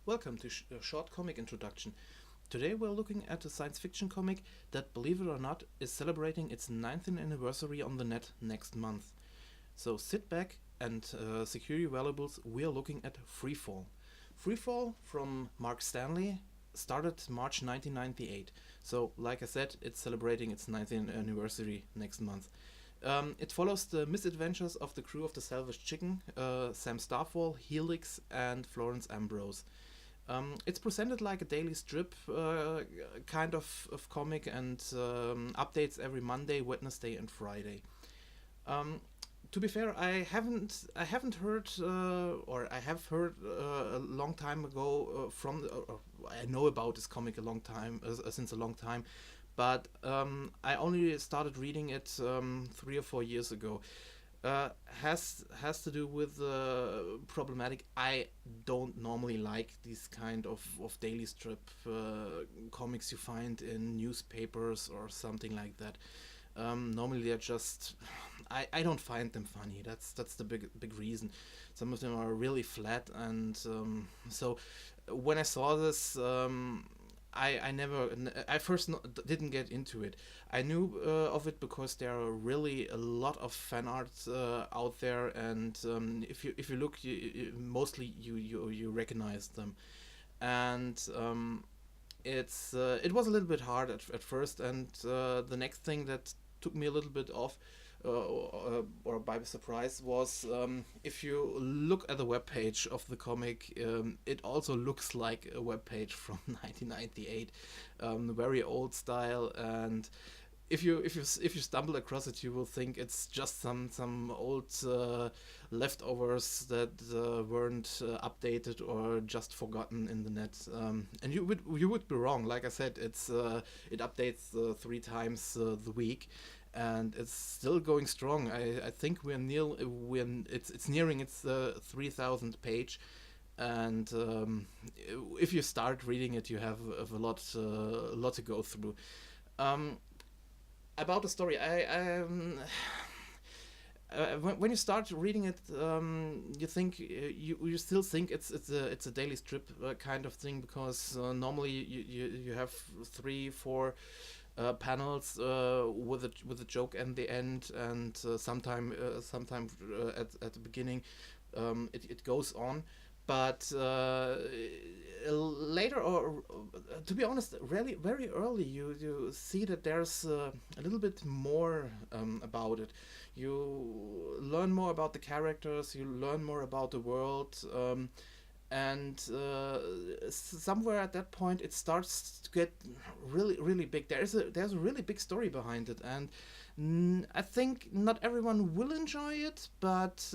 Welcome to a short comic introduction. Today we're looking at a science fiction comic that, believe it or not, is celebrating its 9th anniversary on the net next month. So sit back and secure your valuables. We are looking at Freefall. Freefall from Mark Stanley started March 1998. So, like I said, it's celebrating its 9th anniversary next month. It follows the misadventures of the crew of the Salvaged Chicken, Sam Starfall, Helix, and Florence Ambrose. It's presented like a daily strip kind of comic and updates every Monday, Wednesday, and Friday. Um, to be fair, I haven't heard or I have heard a long time ago I know about this comic a long time since a long time, but I only started reading it 3 or 4 years ago. Has to do with problematic. I don't normally like these kind of daily strip comics you find in newspapers or something like that. Normally they're just I don't find them funny. That's the big reason. Some of them are really flat, and so when I saw this, I never I first didn't get into it. I knew of it because there are really a lot of fan art out there, and if you look, mostly you recognize them, and it was a little bit hard at first, and the next thing that took me a little bit off or by surprise was, if you look at the webpage of the comic, it also looks like a webpage from 1998, very old style. And if you stumble across it, you will think it's just some old leftovers that weren't updated or just forgotten in the net. And you would be wrong. Like I said, it updates 3 times the week, and it's still going strong. I think it's nearing its 3,000th page, and if you start reading it, you have a lot to go through. Um, about the story, when you start reading it, you still think it's a daily strip kind of thing, because normally you have 3 4 panels with a joke at the end, and sometime at the beginning, it goes on. But later, or to be honest, really very early, you see that there's a little bit more about it. You learn more about the characters, you learn more about the world, and somewhere at that point it starts to get really big. There's a really big story behind it, and I think not everyone will enjoy it, but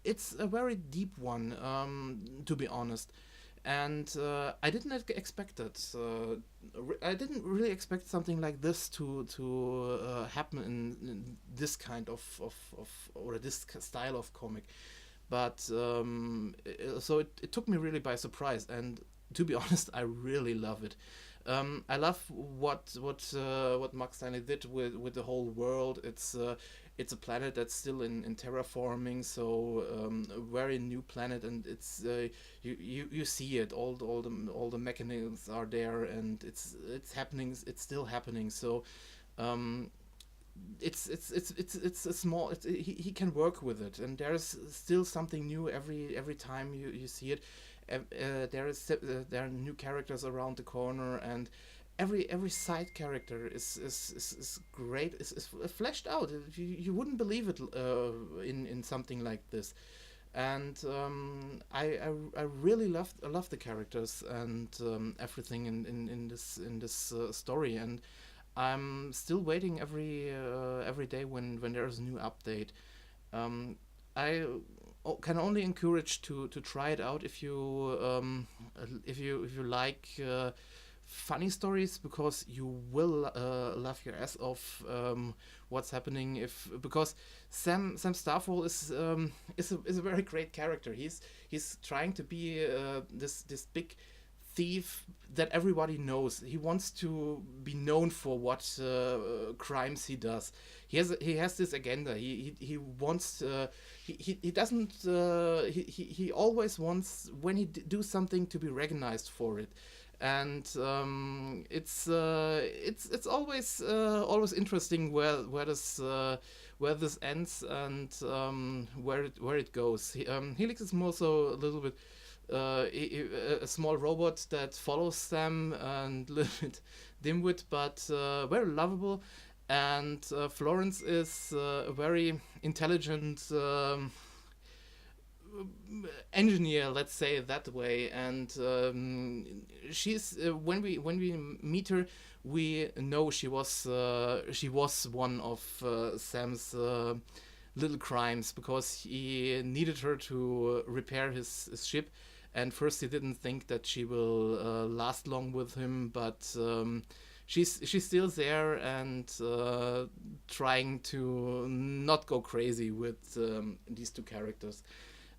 it's a very deep one, to be honest. And I didn't expect it. I didn't really expect something like this to happen in this kind of or this style of comic. But so it took me really by surprise, and to be honest, I really love it. I love what Max Stanley did with the whole world. It's a planet that's still in terraforming, so a very new planet, and you see it. All the mechanisms are there, and it's happening. It's still happening. So um, it's a small. He can work with it, and there's still something new every time you see it. There are new characters around the corner, and every side character is great. Is fleshed out. You wouldn't believe it in something like this. And I really love the characters and everything in this story, and I'm still waiting every day when there's a new update. I can only encourage to try it out if you like funny stories, because you will laugh your ass off what's happening, if because Sam Starfall is a very great character. He's trying to be this big thief that everybody knows. He wants to be known for what crimes he does. He has this agenda. He wants he doesn't he always wants when he do something to be recognized for it. And it's always interesting where this ends and where it goes. Helix is more so a little bit a small robot that follows them and a little bit dimwit, but very lovable. And Florence is a very intelligent engineer, let's say it that way. And she's when we meet her, we know she was one of Sam's little crimes, because he needed her to repair his ship. And first he didn't think that she will last long with him, but she's still there and trying to not go crazy with these two characters.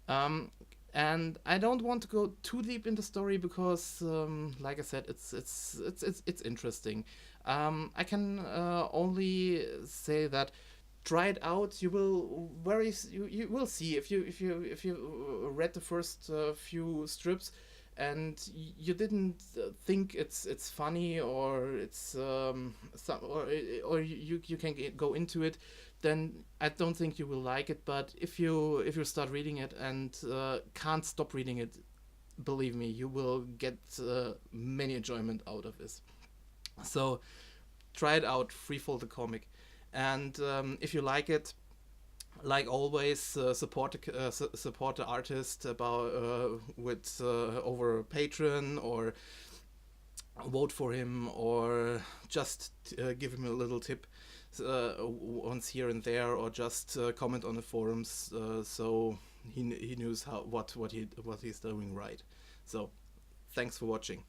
And I don't want to go too deep in the story because, like I said, it's interesting. I can only say that try it out. You will see if you read the first few strips and you didn't think it's funny or it's or you can go into it, then I don't think you will like it. But if you start reading it and can't stop reading it, believe me, you will get many enjoyment out of this. So try it out, Freefall the comic. And if you like it, like always, support the artist with over Patreon, or vote for him, or just give him a little tip once here and there, or just comment on the forums, so he knows what he's doing right. So thanks for watching.